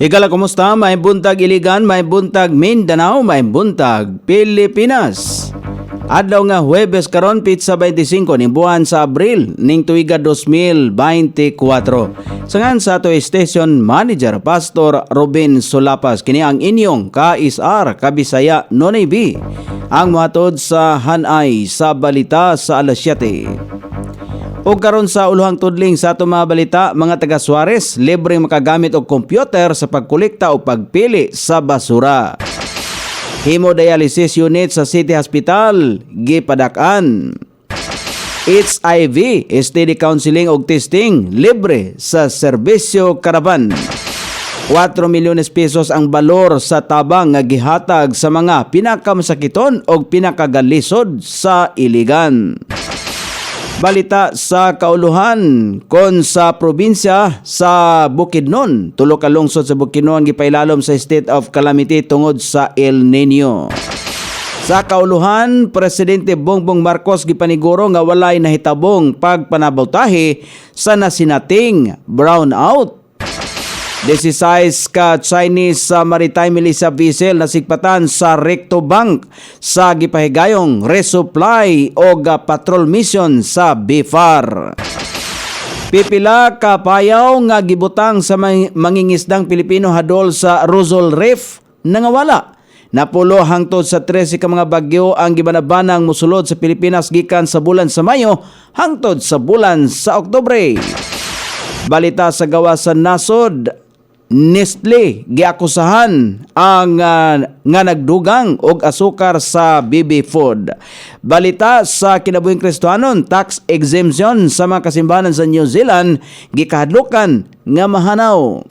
Ikala, kumusta? May buntag Iligan, may buntag Mindanao, may buntag Pilipinas. Adlaw nga Huwebes karon pitsa 25 ning buwan sa Abril ning tuiga 2024. Sangan sa ato station manager Pastor Robin Solapas kini ang inyong KSR Kabisaya Nonay B. Ang mohatod sa hanay sa balita sa alas 7. O karon sa uluhang tudling sa ato mga balita, mga taga Suarez libre makagamit og computer sa pagkolekta o pagpili sa basura. Hemodialysis unit sa City Hospital gipadak-an. HIV, STD counseling og testing libre sa serbisyo karaban. 4 milyones pesos ang balor sa tabang nga gihatag sa mga pinakamasakiton og pinakagalisod sa Iligan. Balita sa kauluhan kon sa probinsya sa Bukidnon, tulo ka lungsod sa Bukidnon gipailalom sa state of calamity tungod sa El Nino. Sa kauluhan, Presidente Bongbong Marcos gipaniguro nga walay nahitabong pagpanabawtahi sa nasinating brownout. 16 ka Chinese maritime militia vessel na sigpatan sa Recto Bank sa gipahigayong resupply o patrol mission sa BIFAR. Pipila ka payaw nga gibutang sa mangingisdang Pilipino hadol sa Rosol Reef nangawala. Napulo hangtod sa 13 ka mga bagyo ang gibanabanang musulod sa Pilipinas gikan sa bulan sa Mayo hangtod sa bulan sa Oktubre. Balita sa gawa sa nasod, Nestle giakusahan ang nga nagdugang og asukar sa BB Food. Balita sa kinabuhing Kristohanon, tax exemption sa mga kasimbahan sa New Zealand gikahadlukan nga mahanaw.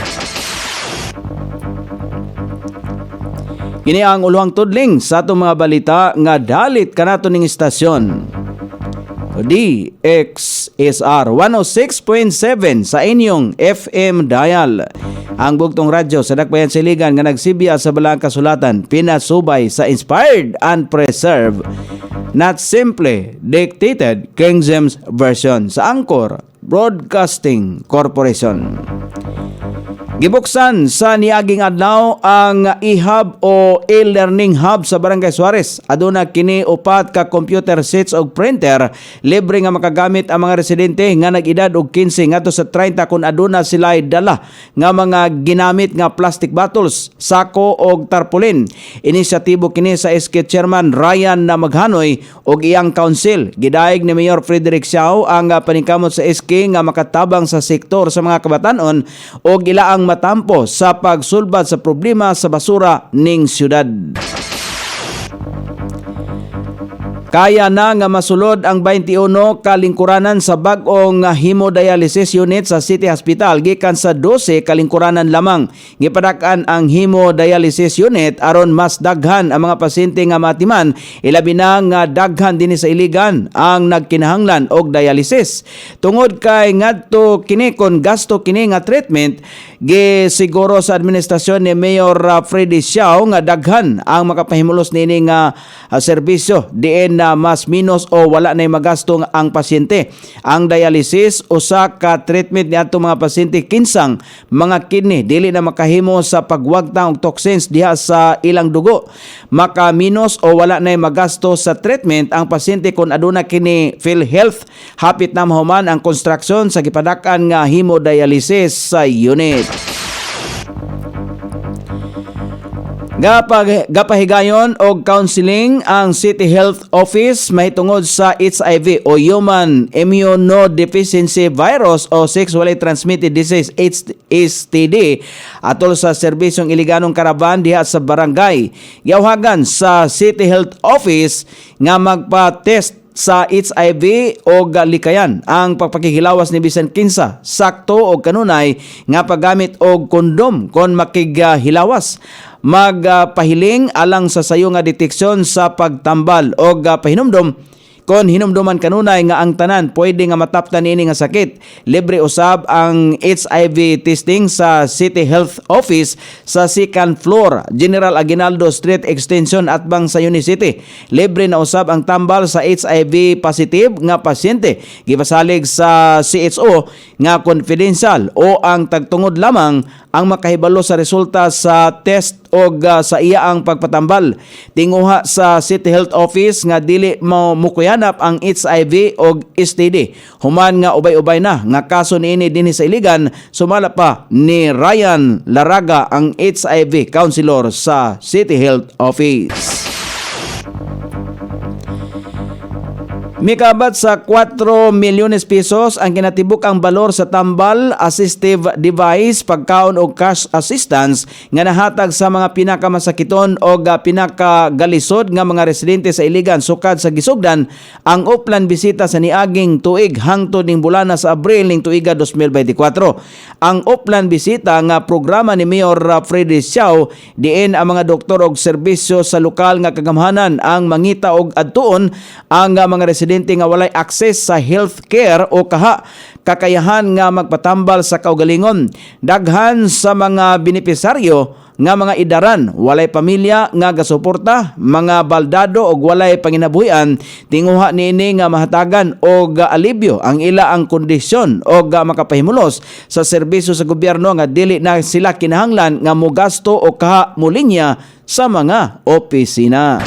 Kini ang uluhang tudling sa atong mga balita nga dalit kanato ning istasyon. DXSR 106.7 sa inyong FM dial. Ang bugtong radyo sa Dakbayan Siligan nga nagsibiya sa balang kasulatan, pinasubay sa inspired and preserved, not simply dictated King James Version sa Angkor Broadcasting Corporation. Gibuksan sa niaging adlaw ang e-hub o e-learning hub sa Barangay Suarez. Aduna kini upat ka computer sets og printer libre nga makagamit ang mga residente nga nag-edad og 15 ngadto sa 30 kung aduna sila dala nga mga ginamit nga plastic bottles, sako og tarpaulin. Inisyatibo kini sa SK Chairman Ryan na Maghanoy og iyang council. Gidaig ni Mayor Frederick Siao ang paningkamot sa SK nga makatabang sa sektor sa mga kabatanon og ilaang matampo sa pagsulbad sa problema sa basura ning syudad. Kaya na nga masulod ang 21 kalingkuranan sa bag-ong hemodialysis unit sa City Hospital gikan sa 12 kalingkuranan lamang. Gipadak-an ang hemodialysis unit aron mas daghan ang mga pasyente nga matiman, ilabi na nga daghan dinhi sa Iligan ang nagkinahanglan og dialysis. Tungod kay ngadto kini kon gasto kini nga treatment, gisiguro sa administrasyon ni Mayor Freddy Siao nga daghan ang makapahimulos nini nga serbisyo diin na mas minus o wala na magasto ang pasyente. Ang dialysis usa ka treatment ni atong mga pasyente kinsang mga kidney dili na makahimo sa pagwagtang og toxins diha sa ilang dugo. Maka minus o wala na magasto sa treatment ang pasyente kung aduna kini PhilHealth. Hapit na mahuman ang construction sa gipadak-an nga hemodialysis sa unit. Gapahigayon og counseling ang City Health Office mahitungod sa HIV o Human Immunodeficiency Virus o Sexually Transmitted Disease STD atol sa serbisyong iliganong karaban diha sa barangay. Giawhagan sa City Health Office nga magpa-test sa HIV o likayan ang pagpakihilawas ni bisan kinsa sakto o kanunay nga paggamit og kondom kon makighilawas. Magpahiling alang sa sayo nga deteksyon sa pagtambal o pahinumdom kon hinumduman kanunay nga ang tanan pwede nga mataptan ini nga sakit. Libre usab ang HIV testing sa City Health Office sa second floor, General Aguinaldo Street Extension atbang sa Unicity. Libre na usab ang tambal sa HIV positive nga pasyente. Gipasalig sa CHO nga confidential o ang tagtungod lamang ang makahibalo sa resulta sa test o sa iya ang pagpatambal. Tinguha sa City Health Office nga dili mo mukuyanap ang HIV o STD. Human nga ubay-ubay na nga kaso niini dinhi sa Iligan, sumala pa ni Ryan Laraga ang HIV counselor sa City Health Office. Mikabat sa 4 milyones pesos ang kinatibuk ang balor sa tambal, assistive device, pagkaon o cash assistance nga nahatag sa mga pinakamasakiton o pinakagalisod nga mga residente sa Iligan sukad sa gisugdan ang uplan bisita sa niaging tuig hangtod ning bulana sa Abril ning tuiga 2024. Ang uplan bisita nga programa ni Mayor Freddy Siao diin ang mga doktor og serbisyo sa lokal nga kagamhanan ang mangita og adtuon ang mga residente nga walay access sa health care o kakayahan nga magpatambal sa kaugalingon. Daghan sa mga benepisaryo nga mga idaran, walay pamilya nga gasuporta, mga baldado og walay panginabuhian, tinguha niini nga mahatagan og alibyo ang ila ang kondisyon og makapahimulos sa serbisyo sa gobyerno nga dili na sila kinahanglan nga mogasto o mulinya sa mga opisina.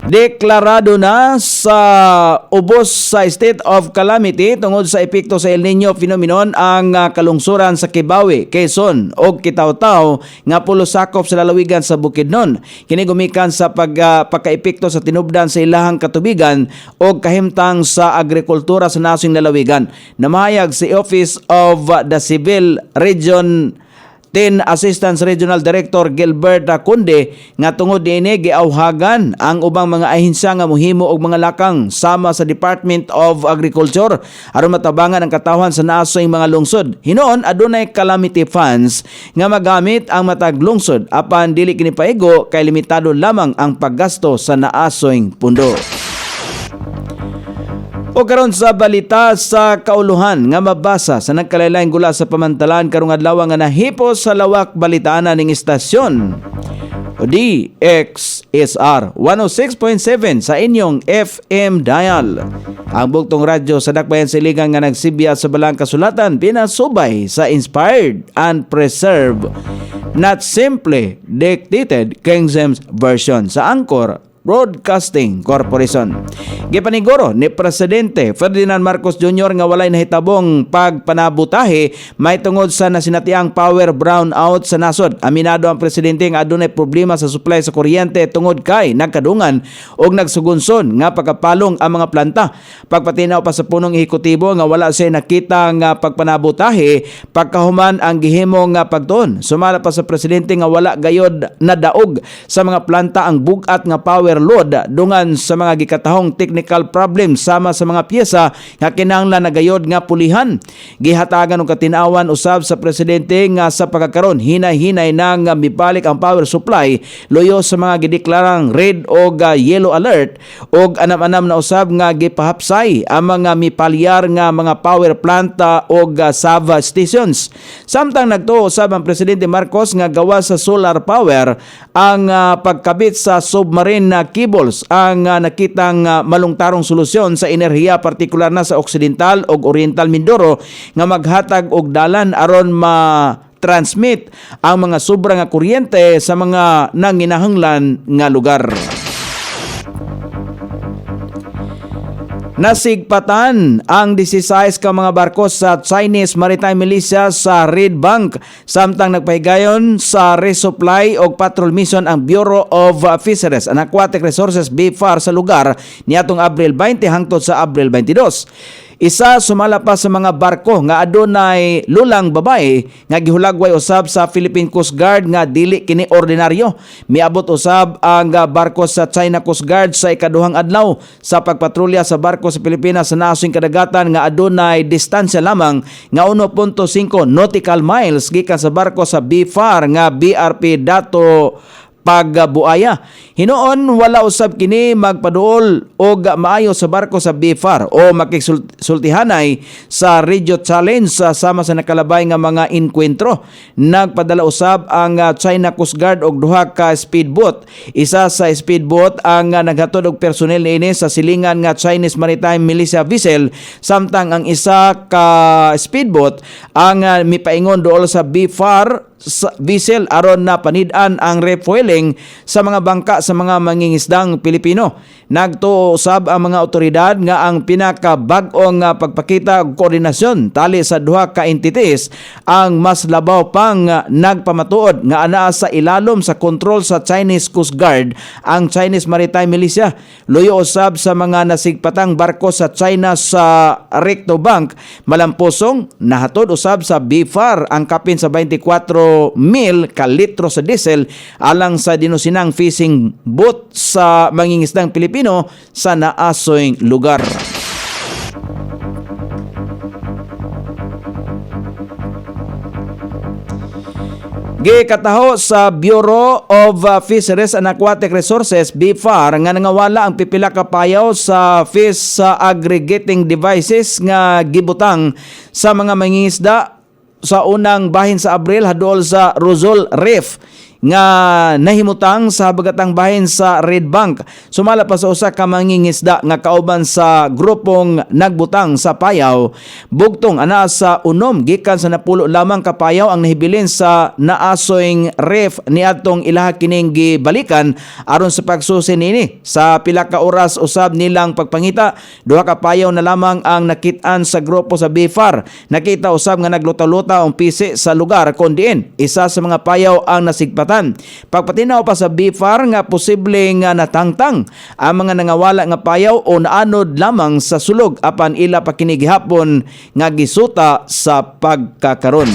Deklarado na sa ubos sa state of calamity tungod sa epekto sa El Nino phenomenon ang kalungsuran sa Kibawe, Quezon o Kitaw-Taw nga pulo sakop sa lalawigan sa Bukidnon. Kini gumikan sa pagkaepekto sa tinubdan sa ilahang katubigan o kahimtang sa agrikultura sa nasong lalawigan. Namahayag si Office of the Civil Region 10 Assistant Regional Director Gilbert Kunde nga tungod niini giawhagan ang ubang mga ahensya nga mohimo og mga lakang sama sa Department of Agriculture aron matabangan ang katawhan sa nasoy mga lungsod. Hinuon adunay calamity funds nga magamit ang matag lungsod apan dili kini paigo kay limitado lamang ang paggasto sa naasoyng pundo. O karon sa balita sa kauluhan nga mabasa sa nagkalain gula sa pamantalan karong adlaw nga nahipos sa lawak balitaana ning istasyon DXSR 106.7 sa inyong FM dial. Ang bugtong radyo sa dakbayan sa Iligan nga nagsibya sa balang kasulatan pinasubay sa inspired and preserved, not simply dictated King James Version sa Anchor Broadcasting Corporation. Gipaniguro ni Presidente Ferdinand Marcos Jr. nga walay nahitabong pagpanabutahe may tungod sa nasinatiang power brownout sa nasod. Aminado ang presidente nga adunay problema sa supply sa kuryente tungod kay nagkadungan og nagsugunson nga pagkapalong ang mga planta. Pagpatinaw pa sa punong ehekutibo nga wala siya nakita nga pagpanabutahe pagkahuman ang gihimo nga pagtuon. Sumala pa sa presidente nga wala gayod na daog sa mga planta ang bugat nga power load dungan sa mga gikatahong technical problems sama sa mga piyesa nga kinahanglan na gayod nga pulihan. Gihatagan og katinawan usab sa presidente nga sa pagkakaron hinay-hinay na nga mibalik ang power supply loyo sa mga gideklarang red o yellow alert og anam-anam na usab nga gipahapsay ang mga mipalyar nga mga power planta o Sava stations. Samtang nagtuo usab ang presidente Marcos nga gawa sa solar power ang pagkabit sa submarine na cables ang nakitang malungtarong solusyon sa enerhiya partikular na sa Occidental ug Oriental Mindoro nga maghatag og dalan aron ma-transmit ang mga sobra nga kuryente sa mga nanginahanglan nga lugar. Nasigpatan ang 16 ka mga barko sa Chinese Maritime Militia sa Reed Bank samtang nagpahigayon sa resupply o patrol mission ang Bureau of Fisheries and Aquatic Resources BFAR sa lugar niadtong Abril 20 hangtod sa Abril 22. Isa sumala pa sa mga barko nga adunay lulang babae nga gihulagway usab sa Philippine Coast Guard nga dili kini ordinaryo. Miabot usab ang barko sa China Coast Guard sa ikaduhang adlaw sa pagpatrolya sa barko sa Pilipinas sa nasong kadagatan nga adunay distansya lamang nga 1.5 nautical miles gikan sa barko sa BFAR nga BRP Dato pagbuaya. Hinuon wala usab kini magpaduol og maayo sa barko sa BFAR o makigsultihanay sa Radio Challenge sama sa nakalabay nga mga inkwentro. Nagpadala usab ang China Coast Guard og duha ka speedboat. Isa sa speedboat ang naghatod og personnel niini sa silingan nga Chinese Maritime Militia vessel, samtang ang isa ka speedboat ang mipaingon dool sa BFAR vessel aron na panid-an ang refueling sa mga bangka sa mga mangingisdang Pilipino. Nagtuo usab ang mga otoridad nga ang pinakabag-ong pagpakita og koordinasyon tali sa duha ka entities ang mas labaw pang nagpamatuod nga anaa sa ilalom sa kontrol sa Chinese Coast Guard ang Chinese Maritime Militia. Luyo usab sa mga nasigpatang barko sa China sa Recto Bank, malampusong nahatod usab sa BFAR ang kapin sa 24 mil ka litro sa diesel alang sa dinusinang fishing boat sa mangingisdang Pilipino sa naasoy lugar. Gikataho sa Bureau of Fisheries and Aquatic Resources BFAR nga nangawala ang pipila ka payaw sa fish aggregating devices nga gibutang sa mga mangingisda sa unang bahin sa Abril hadol sa Rosol Reef nga nahimutang sa habagatang bahin sa Red Bank. Sumala pa sa usa ka mangingisda nga kauban sa grupong nagbutang sa payaw. Bugtong ana sa unom gikan sa napulo lamang ka payaw ang nahibilin sa naasoyng reef niadtong ilaha kining gibalikan aron sa pagsusi niini. Sa pila ka oras usab nilang pagpangita, duha ka payaw na lamang ang nakit-an sa grupo sa BFAR. Nakita usab nga nagluta-luta ang pisi sa lugar kundiin isa sa mga payaw ang nasigpat. Pagpatinaw pa sa BFAR nga posibleng natangtang ang mga nangawala nga payaw o naanod lamang sa sulog apan ila pa kini gihapon nga gisuta sa pagkakaron.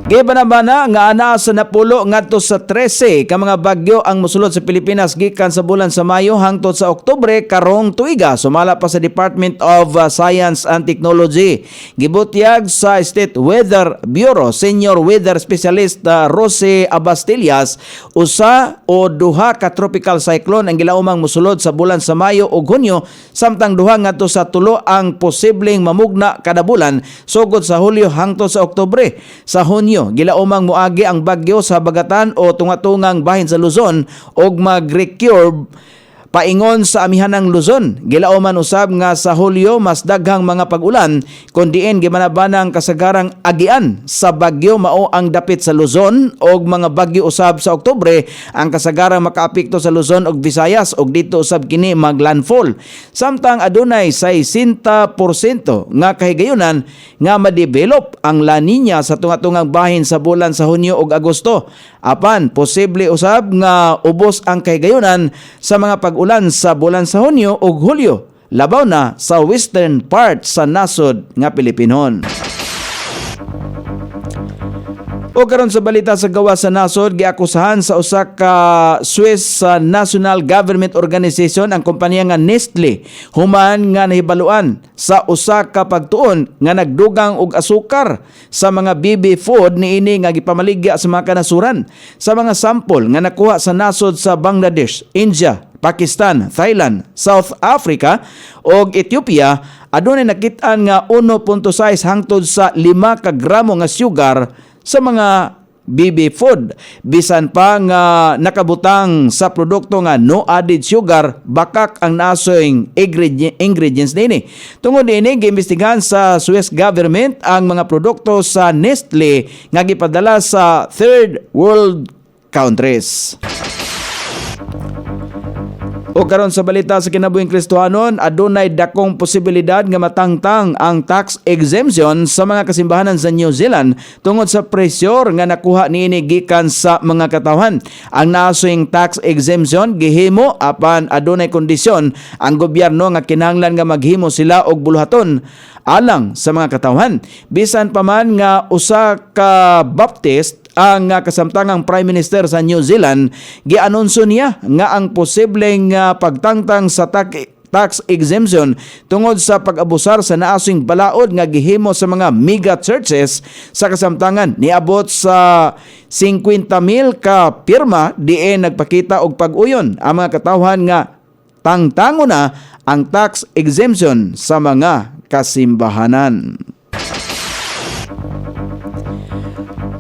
Gibanabana nga ana sa napulo ngadto sa 13 ka mga bagyo ang mosulod sa Pilipinas gikan sa bulan sa Mayo hangtod sa Oktubre karong tuiga. Sumala pa sa Department of Science and Technology. Gibutyag sa State Weather Bureau Senior Weather Specialist Rose Abastillas, usa o duha ka tropical cyclone ang gilaumang mosulod sa bulan sa Mayo ug Hunyo, samtang duha ngadto sa tulo ang posibleng mamugna kada bulan sugod sa Hulyo hangtod sa Oktubre. Sa Hunyo gilaumang muagi ang bagyo sa bagatan o tungatungang bahin sa Luzon og mag-recurve paingon sa amihanang Luzon. Gilauman usab nga sa Hulyo mas daghang mga pag-ulan kundiin gimanabanang kasagarang agian sa bagyo mao ang dapit sa Luzon og mga bagyo usab sa Oktubre ang kasagarang makaapekto sa Luzon ug Visayas og dito usab kini maglandfall. Samtang adunay 60% nga kahigayunan nga ma-develop ang La Nina sa tunga-tungang bahin sa bulan sa Hunyo ug Agosto. Apan posible usab nga ubos ang kahigayunan sa mga pag-ulan sa bulan sa Hunyo ug Hulyo, labaw na sa western part sa nasod nga Pilipinon. O karon sa balita sa gawa sa nasod, giakusahan sa usa ka Swiss National Government Organization ang kompanya nga Nestle human nga nahibaluan sa usa ka pagtuon nga nagdugang og asukar sa mga baby food niini nga gipamaligya sa mga kanasuran. Sa mga sample nga nakuha sa nasod sa Bangladesh, India, Pakistan, Thailand, South Africa ug Ethiopia, adunay nakit-an nga 1.6 hangtod sa 5 ka gramo nga sugar sa mga baby food. Bisan pa nga nakabutang sa produkto nga no added sugar, bakak ang nasoyng ingredients nini. Tungod ini giimbestigahan sa Swiss government ang mga produkto sa Nestle nga gipadala sa third world countries. O karon sa balita sa kinabuhing Kristohanon, adunay dakong posibilidad nga matangtang ang tax exemption sa mga kasimbahanan sa New Zealand tungod sa pressure nga nakuha niini gikan sa mga katawhan. Ang nasoyng tax exemption gihimo apan adunay kondisyon ang gobyerno nga kinahanglan nga maghimo sila og buluhaton alang sa mga katawhan. Bisan pa man nga usa ka Baptist ang kasamtangang Prime Minister sa New Zealand, gianunsyo niya nga ang posibleng pagtangtang sa tax exemption tungod sa pag-abusar sa naasing balaod nga gihimo sa mga mega churches sa kasamtangan. Niabot sa 50,000 ka pirma diin nagpakita og pag-uyon ang mga katawhan nga tangtango na ang tax exemption sa mga kasimbahanan.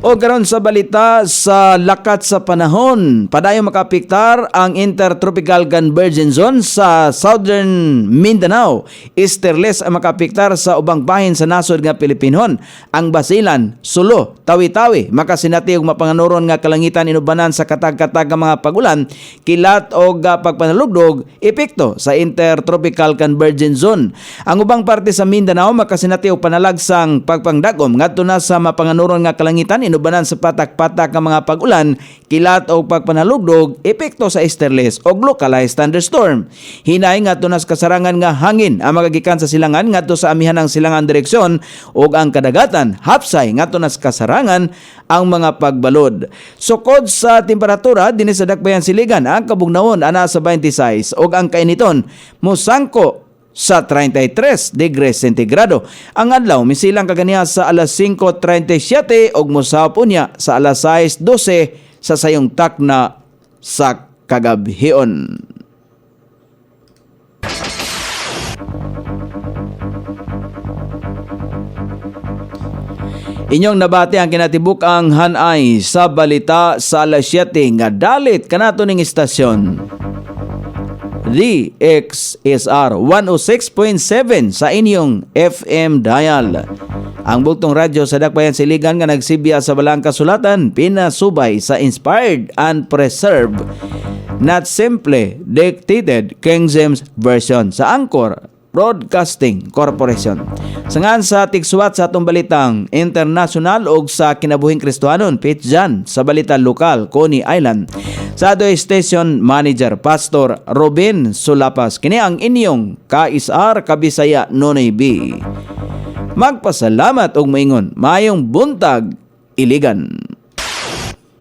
O karon sa balita sa lakat sa panahon, padayon makapiktar ang Intertropical Convergence Zone sa Southern Mindanao. Easterlies ang makapiktar sa ubang bahin sa nasod nga Pilipinon. Ang Basilan, Sulo, Tawi-Tawi, makasinati og mapanganuron nga kalangitan inubanan sa katag-katag nga mga pagulan, kilat og pagpanalugdog, epekto sa Intertropical Convergence Zone. Ang ubang parte sa Mindanao makasinati og panalagsang pagpangdagom ngadto na sa mapanganuron nga kalangitan inubanan sa patak-patak nga mga pag-ulan, kilat o pagpanalugdog, epekto sa easterlies o localized thunderstorm. Hinay ngadto nas kasarangan nga hangin ang magagikan sa silangan ngadto sa amihan ng silangan direksyon ug ang kadagatan hapsay ngadto nas kasarangan ang mga pagbalod. Sukod sa temperatura dinhi sa Dakbayan Siligan, ang kabugnawon ana sa 26 ug ang kainiton mosangko sa 33 degrees sentigrado. Ang adlaw misilang kaganiha sa alas 5:37 ug mosapon niya sa alas 6:12 sa sayong takna sa kagabhion. Inyong nabati ang kinatibuk-ang hanay sa balita sa alas 7 nga dalit kanato ning istasyon. DXSR 106.7 sa inyong FM dial. Ang bugtong radyo sa Dakbayan Siligan nga nagsibya sa balang kasulatan, pinasubay sa inspired and preserved, not simply dictated King James Version sa Anchor Broadcasting Corporation. Sangan sa tigsuwat sa atong balitang international ug sa kinabuhing Kristohanon, Pitjan sa balita lokal, Coney Island. Sa adoy station manager Pastor Robin Sulapas, kini ang inyong KSR Kabisaya Nonoy B. Magpasalamat og maingon, mayong buntag, Iligan.